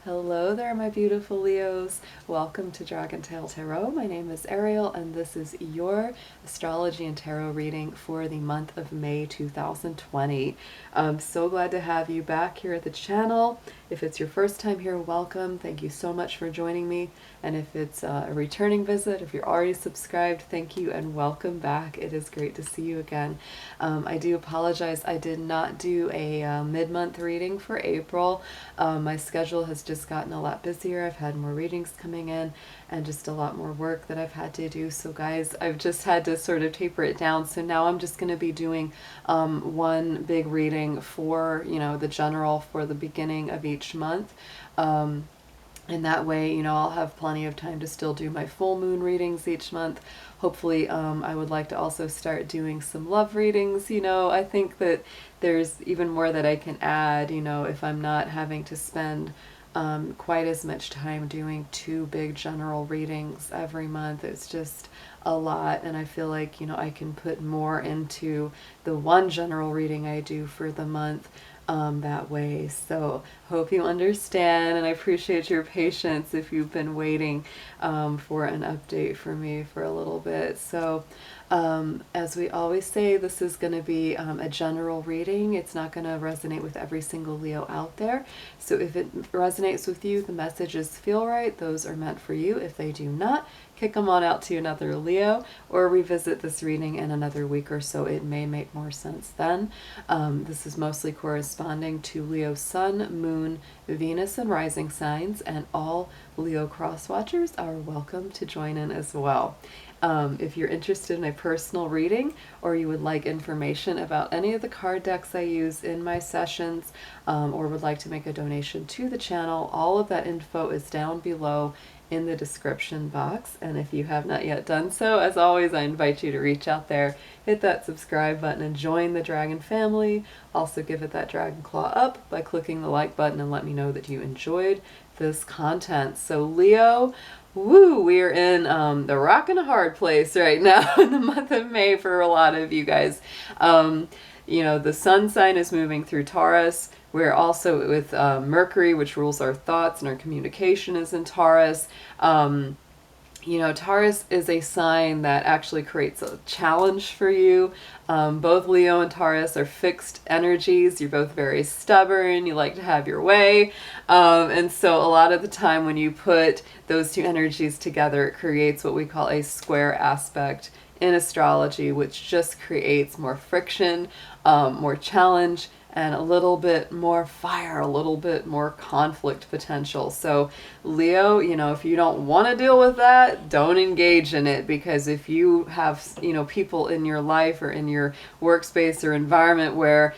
Hello there, my beautiful Leos. Welcome to DragonTaleTarot. My name is Ariel, and this is your astrology and tarot reading for the month of May 2020. I'm so glad to have you back here at the channel. If it's your first time here, welcome. Thank you so much for joining me. And if it's a returning visit, if you're already subscribed, thank you and welcome back. It is great to see you again. I do apologize. I did not do a mid-month reading for April. My schedule has just gotten a lot busier. I've had more readings coming in and just a lot more work that I've had to do. So guys, I've just had to sort of taper it down. So now I'm just going to be doing one big reading for, the general for the beginning of each month. And that way, I'll have plenty of time to still do my full moon readings each month. Hopefully, I would like to also start doing some love readings. I think that there's even more that I can add, if I'm not having to spend quite as much time doing two big general readings every month. It's just a lot, and I feel like, I can put more into the one general reading I do for the month that way. So hope you understand, and I appreciate your patience if you've been waiting for an update from me for a little bit. So as we always say, this is going to be a general reading. It's not going to resonate with every single Leo out there. So if it resonates with you, the messages feel right, those are meant for you. If they do not, kick them on out to another Leo, or revisit this reading in another week or so. It may make more sense then. This is mostly corresponding to Leo Sun, Moon, Venus, and rising signs, and all Leo cross watchers are welcome to join in as well. If you're interested in a personal reading, or you would like information about any of the card decks I use in my sessions, or would like to make a donation to the channel, all of that info is down below in the description box. And if you have not yet done so, as always, I invite you to reach out there, hit that subscribe button, and join the Dragon family. Also give it that dragon claw up by clicking the like button and let me know that you enjoyed this content. So Leo, woo, we're in the rock and a hard place right now in the month of May for a lot of you guys. The sun sign is moving through Taurus. We're also with Mercury, which rules our thoughts, and our communication is in Taurus. Taurus is a sign that actually creates a challenge for you. Both Leo and Taurus are fixed energies. You're both very stubborn. You like to have your way. And so a lot of the time when you put those two energies together, it creates what we call a square aspect in astrology, which just creates more friction, more challenge, and a little bit more fire, a little bit more conflict potential. So Leo, if you don't want to deal with that, don't engage in it, because if you have, people in your life or in your workspace or environment where,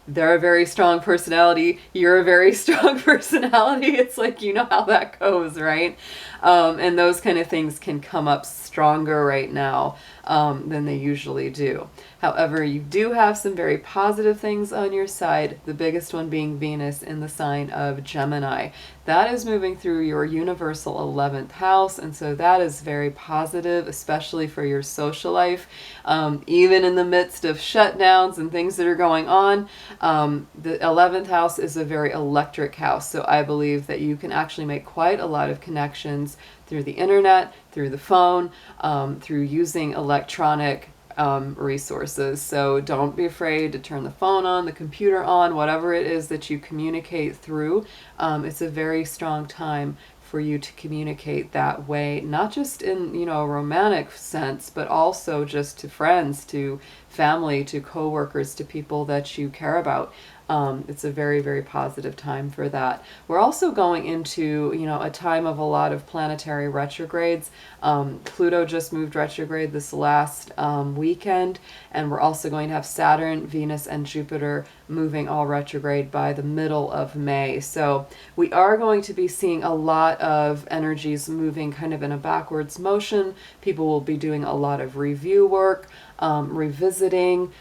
they're a very strong personality, you're a very strong personality, it's like, how that goes, right? And those kind of things can come up stronger right now than they usually do. However, you do have some very positive things on your side, the biggest one being Venus in the sign of Gemini. That is moving through your universal 11th house, and so that is very positive, especially for your social life. Even in the midst of shutdowns and things that are going on, the 11th house is a very electric house, so I believe that you can actually make quite a lot of connections through the internet, through the phone, through using electronic resources. So don't be afraid to turn the phone on, the computer on, whatever it is that you communicate through. It's a very strong time for you to communicate that way, not just in, a romantic sense, but also just to friends, to family, to coworkers, to people that you care about. It's a very, very positive time for that. We're also going into, a time of a lot of planetary retrogrades. Pluto just moved retrograde this last weekend, and we're also going to have Saturn, Venus, and Jupiter moving all retrograde by the middle of May. So we are going to be seeing a lot of energies moving kind of in a backwards motion. People will be doing a lot of review work, revisiting,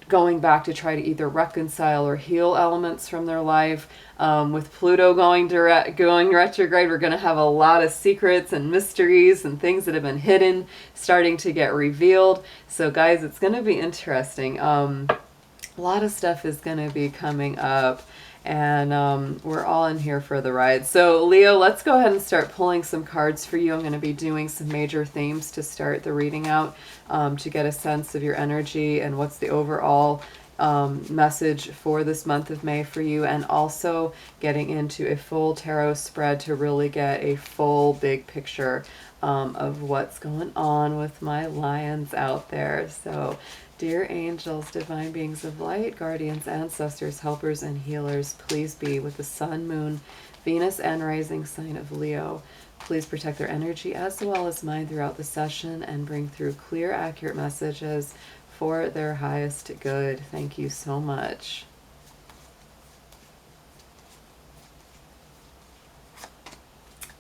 going back to try to either reconcile or heal elements from their life. With Pluto going retrograde, we're going to have a lot of secrets and mysteries and things that have been hidden starting to get revealed. So guys, it's going to be interesting. A lot of stuff is going to be coming up. and we're all in here for the ride. So Leo, let's go ahead and start pulling some cards for you. I'm going to be doing some major themes to start the reading out, to get a sense of your energy and what's the overall message for this month of May for you, and also getting into a full tarot spread to really get a full big picture of what's going on with my lions out there. So dear angels, divine beings of light, guardians, ancestors, helpers, and healers, please be with the sun, moon, Venus, and rising sign of Leo. Please protect their energy as well as mine throughout the session and bring through clear, accurate messages for their highest good. Thank you so much.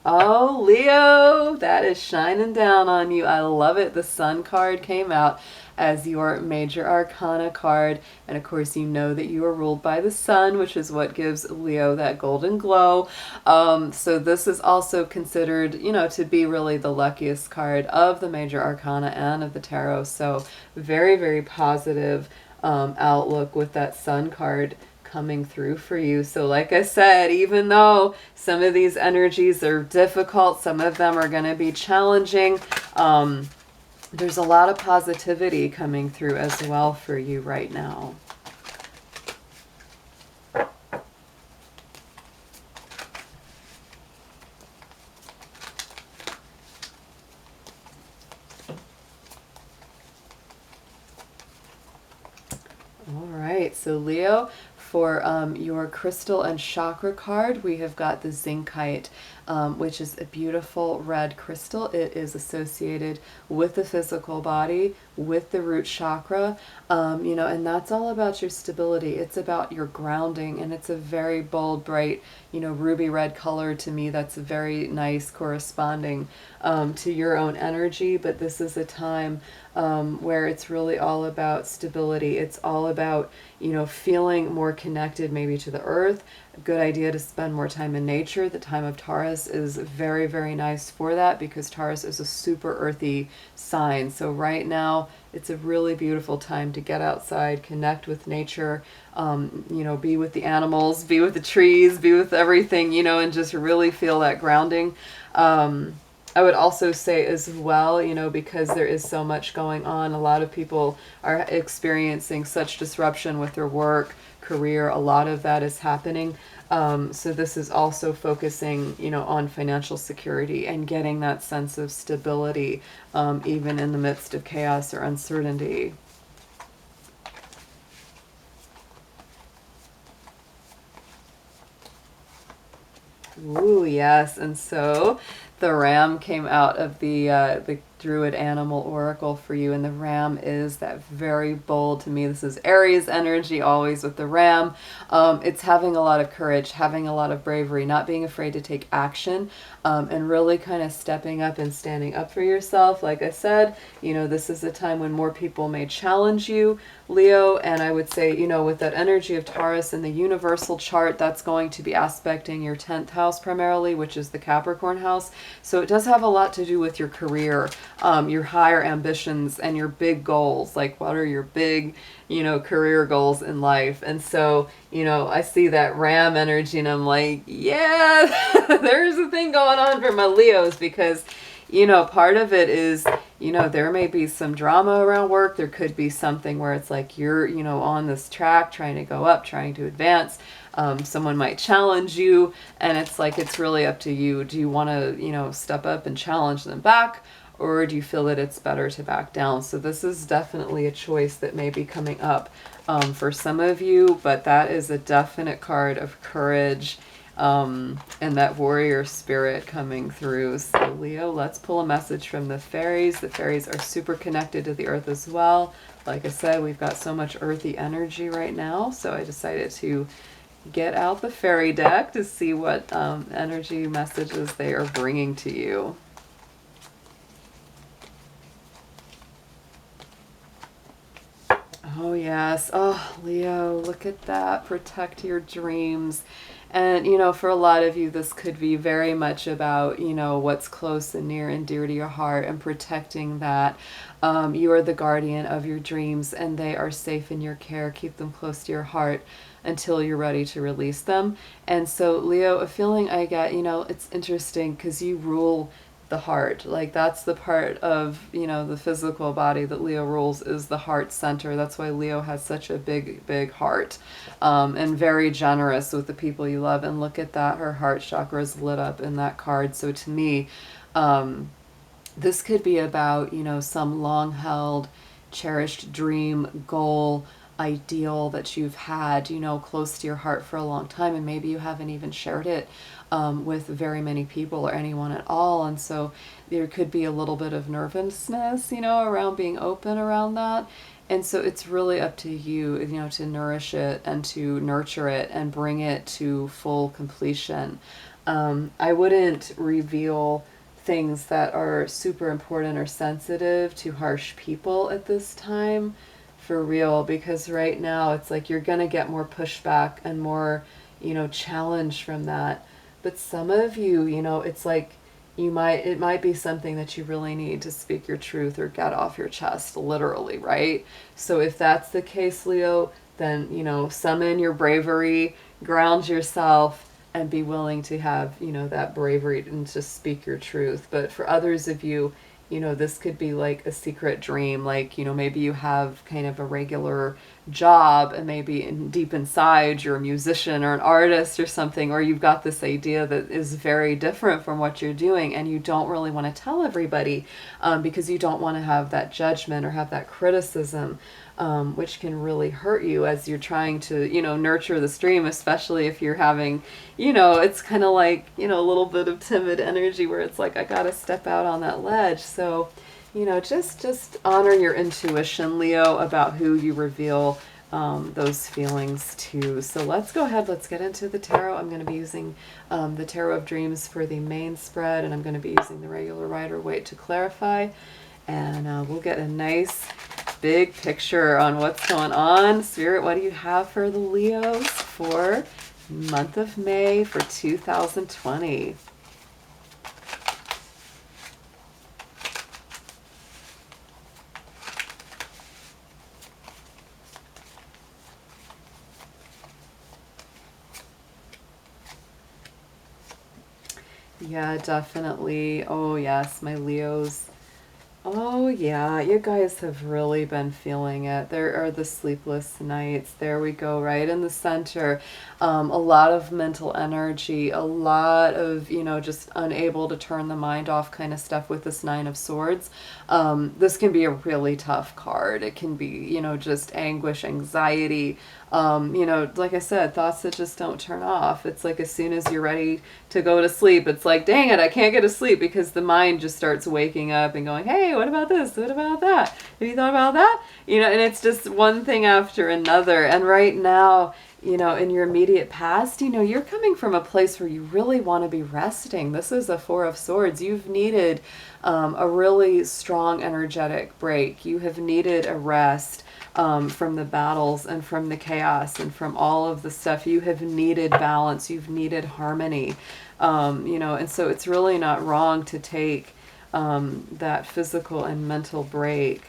Oh, Leo, that is shining down on you. I love it. The Sun card came out as your major arcana card. And of course, you know that you are ruled by the sun, which is what gives Leo that golden glow. So this is also considered, you know, to be really the luckiest card of the major arcana and of the tarot. So very, very positive outlook with that sun card coming through for you. So like I said, even though some of these energies are difficult, some of them are going to be challenging, there's a lot of positivity coming through as well for you right now. All right, so Leo, for your crystal and chakra card, we have got the zincite, which is a beautiful red crystal. It is associated with the physical body, with the root chakra, you know, and that's all about your stability. It's about your grounding, and it's a very bold, bright, you know, ruby red color to me. That's very nice, corresponding to your own energy. But this is a time where it's really all about stability. It's all about, you know, feeling more connected maybe to the earth. A good idea to spend more time in nature. The time of Taurus is very, very nice for that, because Taurus is a super earthy sign. So right now, it's a really beautiful time to get outside, connect with nature, you know, be with the animals, be with the trees, be with everything, you know, and just really feel that grounding. I would also say as well, you know, because there is so much going on, a lot of people are experiencing such disruption with their work, career. A lot of that is happening. So this is also focusing, you know, on financial security and getting that sense of stability, even in the midst of chaos or uncertainty. Ooh, yes. And so the ram came out of the druid animal oracle for you, and the ram is that very bold, to me this is Aries energy always with the ram. It's having a lot of courage, having a lot of bravery, not being afraid to take action, and really kind of stepping up and standing up for yourself. Like I said, you know, this is a time when more people may challenge you, Leo, and I would say, you know, with that energy of Taurus in the universal chart, that's going to be aspecting your 10th house primarily, which is the Capricorn house. So it does have a lot to do with your career, your higher ambitions and your big goals. Like, what are your big, you know, career goals in life? And so, you know, I see that ram energy and I'm like, yeah, there's a thing going on for my Leos, because, you know, part of it is, you know, there may be some drama around work. There could be something where it's like you're, you know, on this track, trying to go up, trying to advance. Someone might challenge you, and it's like, it's really up to you. Do you want to, you know, step up and challenge them back, or do you feel that it's better to back down? So this is definitely a choice that may be coming up for some of you, but that is a definite card of courage, and that warrior spirit coming through. So Leo, let's pull a message from the fairies. The fairies are super connected to the earth as well. Like I said, we've got so much earthy energy right now, so I decided to get out the fairy deck to see what energy messages they are bringing to you. Oh yes. Oh, Leo, look at that. Protect your dreams. And, you know, for a lot of you, this could be very much about, you know, what's close and near and dear to your heart, and protecting that. You are the guardian of your dreams, and they are safe in your care. Keep them close to your heart. until you're ready to release them. And so, Leo, a feeling I get, it's interesting because you rule the heart. Like, that's the part of, the physical body that Leo rules, is the heart center. That's why Leo has such a big heart, and very generous with the people you love. And look at that, her heart chakra is lit up in that card. So to me, this could be about, some long held, cherished dream, goal, ideal that you've had, close to your heart for a long time. And maybe you haven't even shared it with very many people or anyone at all. And so there could be a little bit of nervousness, around being open around that. And so it's really up to you, to nourish it and to nurture it and bring it to full completion. I wouldn't reveal things that are super important or sensitive to harsh people at this time, for real, because right now it's like you're going to get more pushback and more, challenge from that. But some of you, it's like it might be something that you really need to speak your truth or get off your chest, literally, right? So if that's the case, Leo, then, summon your bravery, ground yourself, and be willing to have, that bravery and just speak your truth. But for others of you, this could be like a secret dream, like, maybe you have kind of a regular job and maybe deep inside you're a musician or an artist or something, or you've got this idea that is very different from what you're doing and you don't really want to tell everybody, because you don't want to have that judgment or have that criticism, which can really hurt you as you're trying to, nurture this dream, especially if you're having, it's kind of like, a little bit of timid energy where it's like, I got to step out on that ledge. So, just honor your intuition, Leo, about who you reveal those feelings to. So let's go ahead. Let's get into the tarot. I'm going to be using the Tarot of Dreams for the main spread, and I'm going to be using the regular Rider-Waite to clarify. And we'll get a nice big picture on what's going on. Spirit, what do you have for the Leos for month of May for 2020? Yeah, definitely. Oh, yes, my Leos. Oh, yeah, you guys have really been feeling it. There are the sleepless nights. There we go, right in the center. A lot of mental energy, a lot of, just unable to turn the mind off kind of stuff with this Nine of Swords. This can be a really tough card. It can be, just anguish, anxiety, like I said, thoughts that just don't turn off. It's like as soon as you're ready to go to sleep, it's like, dang it, I can't get to sleep, because the mind just starts waking up and going, hey, what about this? What about that? Have you thought about that? And it's just one thing after another. And right now, in your immediate past, you're coming from a place where you really want to be resting. This is a Four of Swords. You've needed a really strong energetic break. You have needed a rest from the battles and from the chaos and from all of the stuff. You have needed balance. You've needed harmony. And so it's really not wrong to take that physical and mental break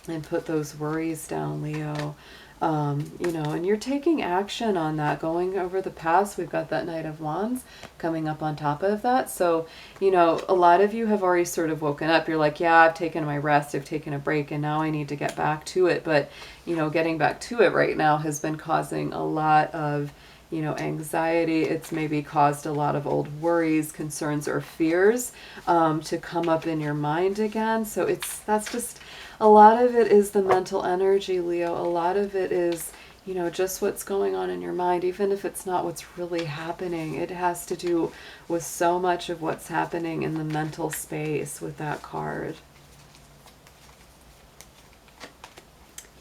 and put those worries down, Leo. And you're taking action on that, going over the past. We've got that Knight of Wands coming up on top of that. So, a lot of you have already sort of woken up. You're like, yeah, I've taken my rest, I've taken a break, and now I need to get back to it. But, getting back to it right now has been causing a lot of, anxiety. It's maybe caused a lot of old worries, concerns, or fears to come up in your mind again. So that's just, a lot of it is the mental energy, Leo. A lot of it is, just what's going on in your mind, even if it's not what's really happening. It has to do with so much of what's happening in the mental space with that card.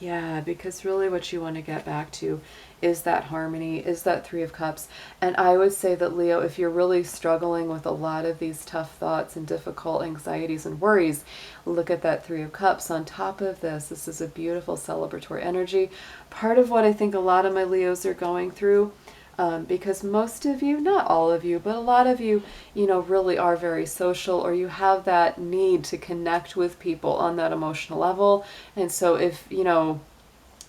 Yeah, because really what you want to get back to is that harmony, is that Three of Cups. And I would say that, Leo, if you're really struggling with a lot of these tough thoughts and difficult anxieties and worries, look at that Three of Cups on top of this. This is a beautiful celebratory energy. Part of what I think a lot of my Leos are going through, because most of you, not all of you, but a lot of you, really are very social, or you have that need to connect with people on that emotional level. And so if,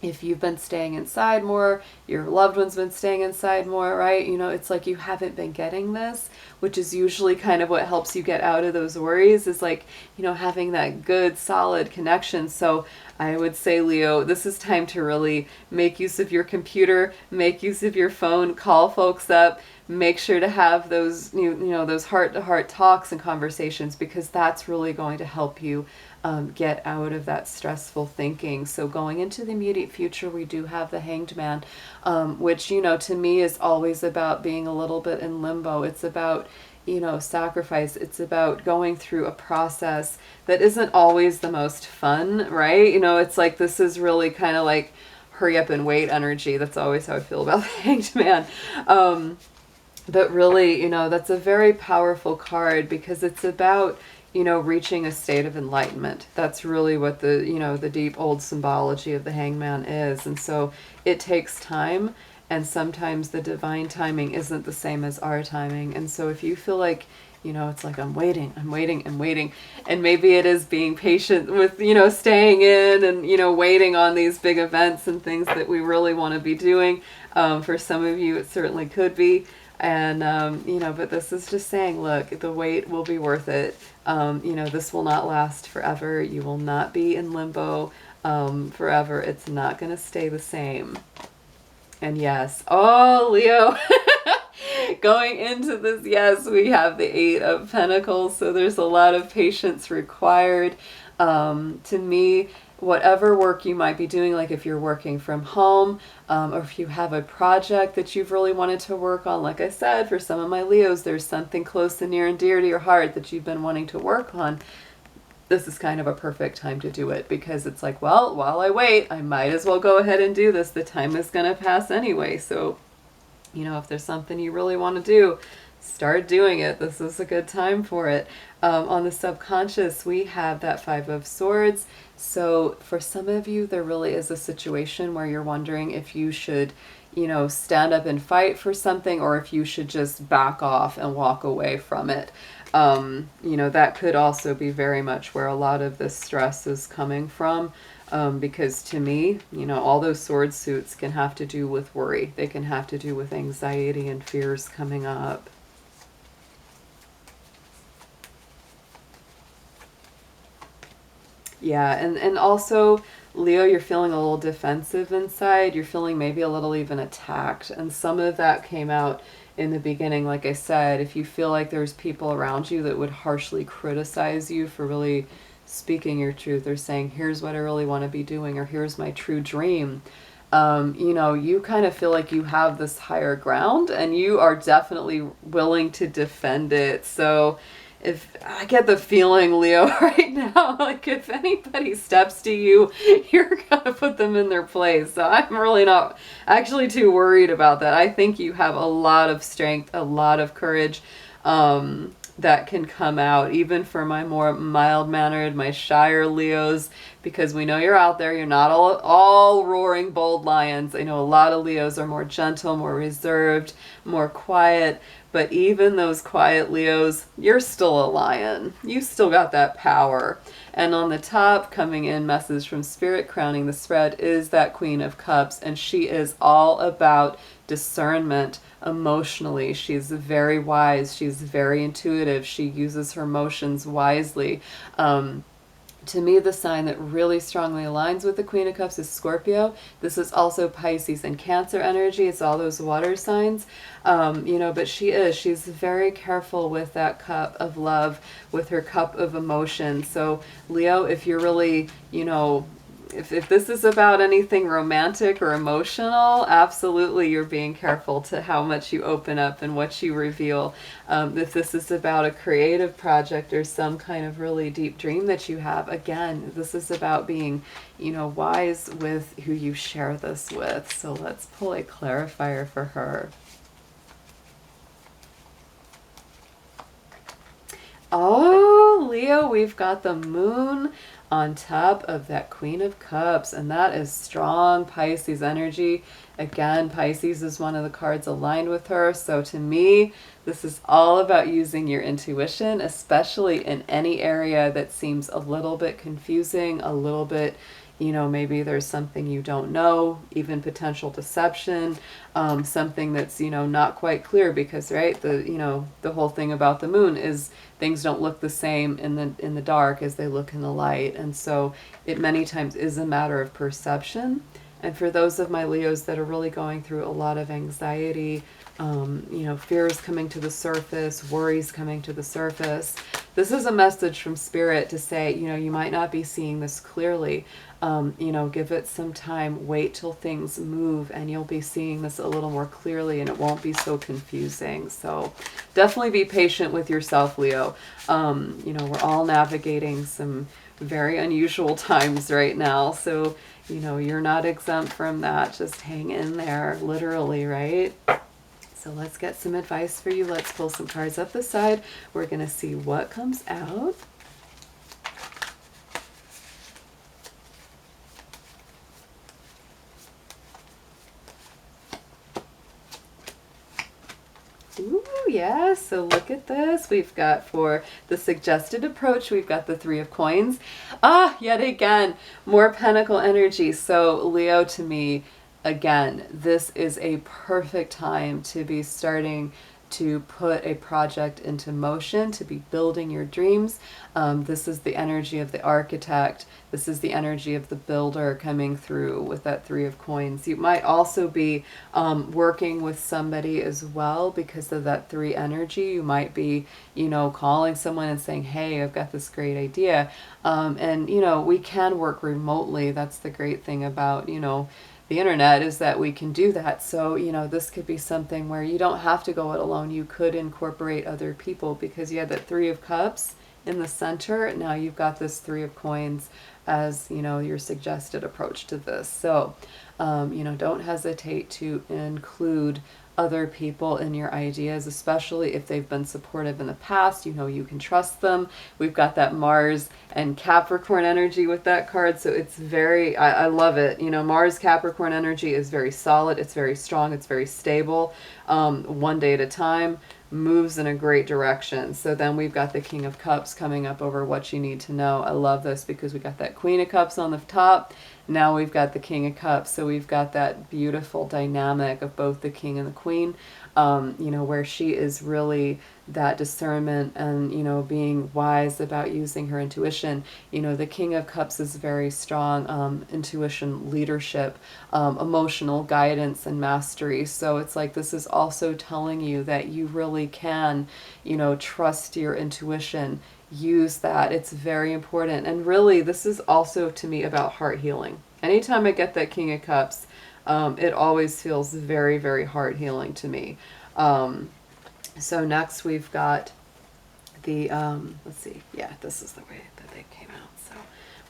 if you've been staying inside more, your loved one's been staying inside more, right? You know, it's like you haven't been getting this, which is usually kind of what helps you get out of those worries, is like, you know, having that good, solid connection. So I would say, Leo, this is time to really make use of your computer, make use of your phone, call folks up, make sure to have those, you know, those heart-to-heart talks and conversations, because that's really going to help you get out of that stressful thinking. So going into the immediate future, we do have the Hanged Man, which, you know, to me is always about being a little bit in limbo. It's about, you know, sacrifice. It's about going through a process that isn't always the most fun, right? You know, it's like, this is really kind of like hurry up and wait energy. That's always how I feel about the Hanged Man. But really, you know, that's a very powerful card, because it's about, you know, reaching a state of enlightenment. That's really what the, you know, the deep old symbology of the Hangman is. And so it takes time, and sometimes the divine timing isn't the same as our timing. And so if you feel like, you know, it's like, I'm waiting, and maybe it is being patient with, you know, staying in and, you know, waiting on these big events and things that we really want to be doing. For some of you, it certainly could be. And, you know, but this is just saying, look, the wait will be worth it. You know, this will not last forever. You will not be in limbo forever. It's not going to stay the same. And yes, oh, Leo, going into this, yes, we have the Eight of Pentacles. So there's a lot of patience required. To me, whatever work you might be doing, like if you're working from home, or if you have a project that you've really wanted to work on, like I said, for some of my Leos, there's something close and near and dear to your heart that you've been wanting to work on. This is kind of a perfect time to do it, because it's like, well, while I wait, I might as well go ahead and do this. The time is going to pass anyway. So, you know, if there's something you really want to do, start doing it. This is a good time for it. On the subconscious, we have that Five of Swords. So for some of you, there really is a situation where you're wondering if you should, you know, stand up and fight for something, or if you should just back off and walk away from it. You know, that could also be very much where a lot of this stress is coming from. Because to me, you know, all those sword suits can have to do with worry. They can have to do with anxiety and fears coming up. Yeah, and also, Leo, you're feeling a little defensive inside. You're feeling maybe a little even attacked. And some of that came out in the beginning. Like I said, if you feel like there's people around you that would harshly criticize you for really speaking your truth, or saying, here's what I really want to be doing, or here's my true dream, you know, you kind of feel like you have this higher ground, and you are definitely willing to defend it. So if I get the feeling, Leo, right now, like if anybody steps to you, you're gonna put them in their place. So I'm really not actually too worried about that. I think you have a lot of strength, a lot of courage, that can come out, even for my more mild-mannered, my shyer Leos, because we know you're out there. You're not all roaring, bold lions. I know a lot of Leos are more gentle, more reserved, more quiet. But even those quiet Leos, you're still a lion. You still got that power. And on the top, coming in, message from Spirit, crowning the spread, is that Queen of Cups. And she is all about discernment emotionally. She's very wise. She's very intuitive. She uses her emotions wisely. To me, the sign that really strongly aligns with the Queen of Cups is Scorpio. This is also Pisces and Cancer energy. It's all those water signs. You know, but she's very careful with that cup of love, with her cup of emotion. So Leo, if you're really, you know, if this is about anything romantic or emotional, absolutely you're being careful to how much you open up and what you reveal. If this is about a creative project or some kind of really deep dream that you have, again, this is about being, you know, wise with who you share this with. So let's pull a clarifier for her. Oh, Leo, we've got the Moon on top of that Queen of Cups, and that is strong Pisces energy. Again, Pisces is one of the cards aligned with her. So to me, this is all about using your intuition, especially in any area that seems a little bit confusing, a little bit, You know, maybe there's something you don't know, even potential deception, something that's, you know, not quite clear because, right, the whole thing about the moon is things don't look the same in the dark as they look in the light. And so it many times is a matter of perception. And for those of my Leos that are really going through a lot of anxiety, you know, fears coming to the surface, worries coming to the surface, this is a message from Spirit to say, you know, you might not be seeing this clearly. You know, give it some time, wait till things move, and you'll be seeing this a little more clearly, and it won't be so confusing. So definitely be patient with yourself, Leo. You know, we're all navigating some very unusual times right now. So, you know, you're not exempt from that. Just hang in there, literally, right? So let's get some advice for you. Let's pull some cards up the side. We're going to see what comes out. Ooh, yeah, so look at this. We've got for the suggested approach, we've got the Three of Coins. Yet again, more Pentacle energy. So Leo, to me, again, this is a perfect time to be starting to put a project into motion, to be building your dreams. This is the energy of the architect. This is the energy of the builder coming through with that Three of Coins. You might also be working with somebody as well because of that three energy. You might be, you know, calling someone and saying, hey, I've got this great idea. And, you know, we can work remotely. That's the great thing about, you know, the internet, is that we can do that. So, you know, this could be something where you don't have to go it alone. You could incorporate other people because you had that Three of Cups in the center. Now you've got this Three of Coins as, you know, your suggested approach to this. So, you know, don't hesitate to include other people in your ideas, especially if they've been supportive in the past. You know, you can trust them. We've got that Mars and Capricorn energy with that card, so it's very, I love it. You know, Mars Capricorn energy is very solid, it's very strong, it's very stable, one day at a time, moves in a great direction. So then we've got the King of Cups coming up over what you need to know. I love this because we got that Queen of Cups on the top. Now we've got the King of Cups. So we've got that beautiful dynamic of both the King and the Queen, you know, where she is really that discernment and, you know, being wise about using her intuition. You know, the King of Cups is very strong intuition, leadership, emotional guidance and mastery. So it's like this is also telling you that you really can, you know, trust your intuition, use that. It's very important. And really, this is also to me about heart healing. Anytime I get that King of Cups, it always feels very, very heart healing to me. So next we've got the, let's see, yeah, this is the way that they came out. So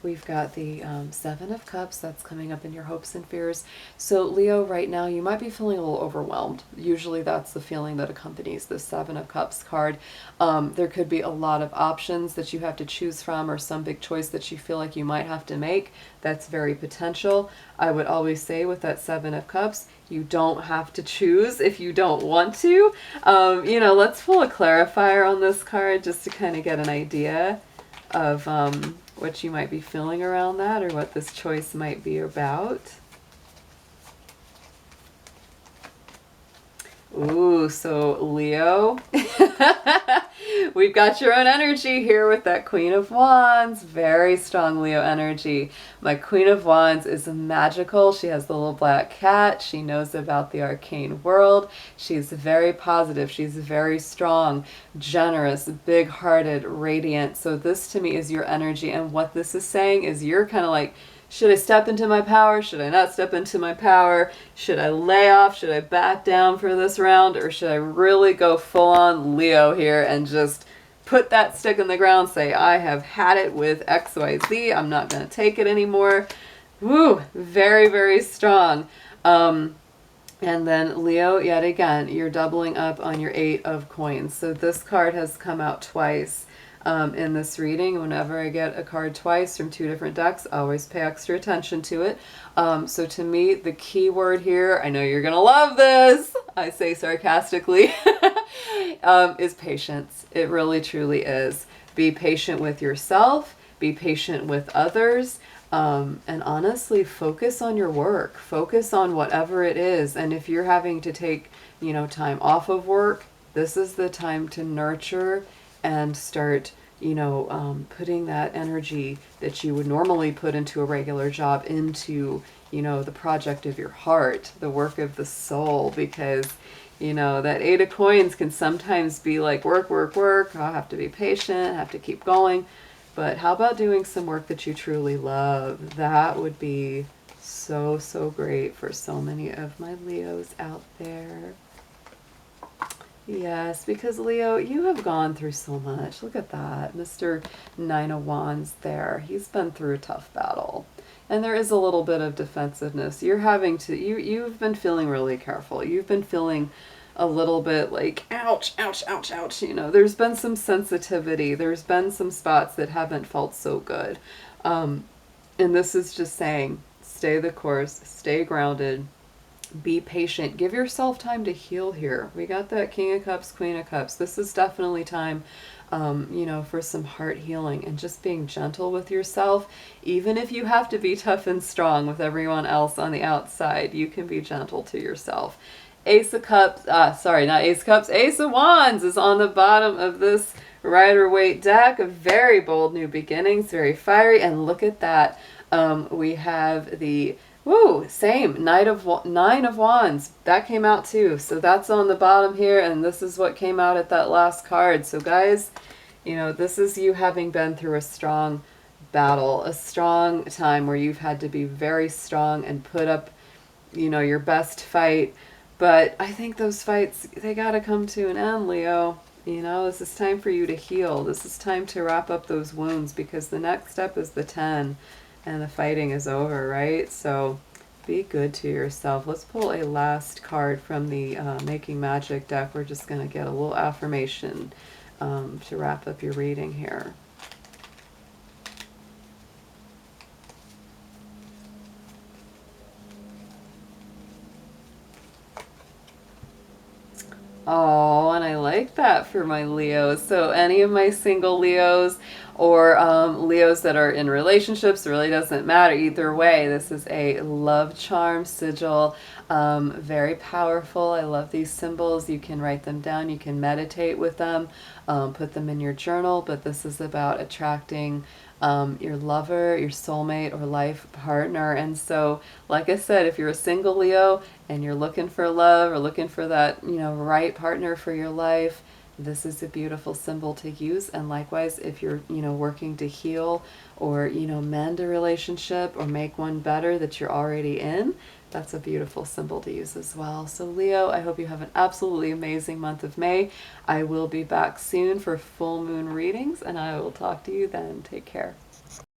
we've got the Seven of Cups that's coming up in your hopes and fears. So Leo, right now you might be feeling a little overwhelmed. Usually that's the feeling that accompanies the Seven of Cups card. There could be a lot of options that you have to choose from, or some big choice that you feel like you might have to make. That's very potential. I would always say with that Seven of Cups, you don't have to choose if you don't want to. You know, let's pull a clarifier on this card just to kind of get an idea of what you might be feeling around that, or what this choice might be about. Ooh, so Leo, we've got your own energy here with that Queen of Wands. Very strong Leo energy. My Queen of Wands is magical. She has the little black cat. She knows about the arcane world. She's very positive. She's very strong, generous, big-hearted, radiant. So this to me is your energy. And what this is saying is you're kind of like, should I step into my power? Should I not step into my power? Should I lay off? Should I back down for this round? Or should I really go full on Leo here and just put that stick in the ground, say, I have had it with XYZ. I'm not going to take it anymore. Woo, very, very strong. And then Leo, yet again, you're doubling up on your Eight of Coins. So this card has come out twice. In this reading. Whenever I get a card twice from two different decks, I always pay extra attention to it. So to me, the key word here, I know you're gonna love this, I say sarcastically, is patience. It really truly is. Be patient with yourself, be patient with others. And honestly, focus on your work. Focus on whatever it is. And if you're having to take, time off of work, this is the time to nurture and start, putting that energy that you would normally put into a regular job into, the project of your heart, the work of the soul, because, that 8 of coins can sometimes be like work, work, work. I'll have to be patient, have to keep going. But how about doing some work that you truly love? That would be so, so great for so many of my Leos out there. Yes, because Leo, you have gone through so much. Look at that. Mr. Nine of Wands there. He's been through a tough battle. And there is a little bit of defensiveness. You're having to, you've been feeling really careful. You've been feeling a little bit like, ouch, ouch, ouch, ouch. There's been some sensitivity. There's been some spots that haven't felt so good. And this is just saying, stay the course, stay grounded, be patient, give yourself time to heal here. We got that King of Cups, Queen of Cups. This is definitely time, for some heart healing and just being gentle with yourself. Even if you have to be tough and strong with everyone else on the outside, you can be gentle to yourself. Ace of Cups, not Ace of Cups, Ace of Wands is on the bottom of this Rider-Waite deck. Very bold new beginnings, very fiery, and look at that. We have the same Nine of Wands. That came out too. So that's on the bottom here, and this is what came out at that last card. So guys, this is you having been through a strong battle, a strong time where you've had to be very strong and put up, your best fight. But I think those fights, they got to come to an end, Leo. This is time for you to heal. This is time to wrap up those wounds, because the next step is the 10 and the fighting is over, right? So be good to yourself. Let's pull a last card from the Making Magic deck. We're just going to get a little affirmation to wrap up your reading here. Oh, and I like that for my Leos. So any of my single Leos or Leos that are in relationships, really doesn't matter. Either way, this is a love charm sigil. Very powerful. I love these symbols. You can write them down. You can meditate with them. Put them in your journal. But this is about attracting your lover, your soulmate, or life partner. And so, like I said, if you're a single Leo and you're looking for love or looking for that, right partner for your life, this is a beautiful symbol to use. And likewise, if you're, working to heal or, mend a relationship or make one better that you're already in, that's a beautiful symbol to use as well. So Leo, I hope you have an absolutely amazing month of May. I will be back soon for full moon readings, and I will talk to you then. Take care.